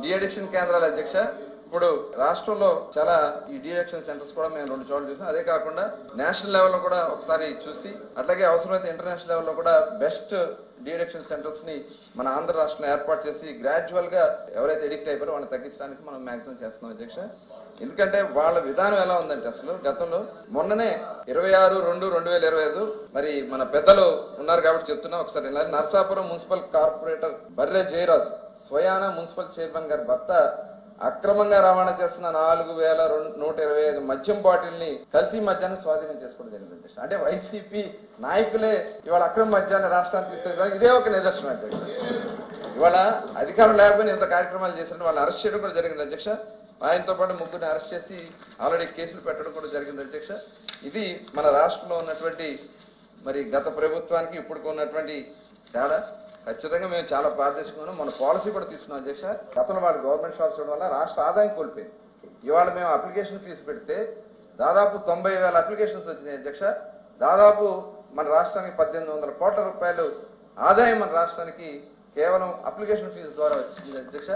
De addiction కేంద్రాల అధ్యక్ష ఇప్పుడు రాష్ట్రంలో చాలా ఈ డి అడిక్షన్ సెంటర్స్ కూడా మేము 2 చోట్ల చూసాం. అదే కాకుండా నేషనల్ లెవెల్లో కూడా ఒకసారి చూసి అట్లాగే అవసరమైతే ఇంటర్నేషనల్ లెవెల్లో కూడా బెస్ట్ డి అడిక్షన్ సెంటర్స్ ని మన ఆంధ్ర రాష్ట్రంలో ఏర్పాటు చేసి గ్రాడ్యువల్ గా ఎవరైతే ఎడిక్ట్ అయిపోయారో వాళ్ళని తగ్గించడానికి మనం మాక్సిమం చేస్తున్నాం అధ్యక్ష. ఎందుకంటే వాళ్ళ విధానం ఎలా ఉందంటే అసలు గతంలో మొన్ననే 26/2/2025 మరి మన పెద్దలు ఉన్నారు కాబట్టి చెప్తున్నా ఒకసారి. నర్సాపురం మున్సిపల్ కార్పొరేటర్ బర్రె జయరాజు స్వయాన మున్సిపల్ చైర్మన్ గారి భర్త అక్రమంగా రవాణా చేస్తున్న 4125 మద్యం బాటిల్ని కల్తీ మద్యాన్ని స్వాధీనం చేసుకోవడం జరిగింది అధ్యక్ష. అంటే వైసీపీ నాయకులే ఇవాళ అక్రమ మద్యాన్ని రాష్ట్రానికి తీసుకెళ్ళడానికి ఇదే ఒక నిదర్శనం అధ్యక్ష. ఇవాళ అధికారం లేకపోయినా ఇంత కార్యక్రమాలు చేశారని వాళ్ళని అరెస్ట్ చేయడం కూడా జరిగింది అధ్యక్ష. ఆయనతో పాటు 3 అరెస్ట్ చేసి ఆల్రెడీ కేసులు పెట్టడం కూడా జరిగింది అధ్యక్ష. ఇది మన రాష్ట్రంలో ఉన్నటువంటి మరి గత ప్రభుత్వానికి ఇప్పుడు ఉన్నటువంటి తేడా. ఖచ్చితంగా మేము చాలా పారదర్శకంగా మన పాలసీ కూడా తీసుకున్నాం అధ్యక్ష. గతంలో వాళ్ళు గవర్నమెంట్ షాప్స్ ఇవ్వడం వల్ల రాష్ట్ర ఆదాయం కోల్పోయింది. ఇవాళ మేము అప్లికేషన్ ఫీజు పెడితే దాదాపు 90,000 అప్లికేషన్స్ వచ్చినాయి అధ్యక్ష. దాదాపు మన రాష్ట్రానికి 1800 కోట్ల రూపాయలు ఆదాయం మన రాష్ట్రానికి కేవలం అప్లికేషన్ ఫీజు ద్వారా వచ్చింది అధ్యక్ష.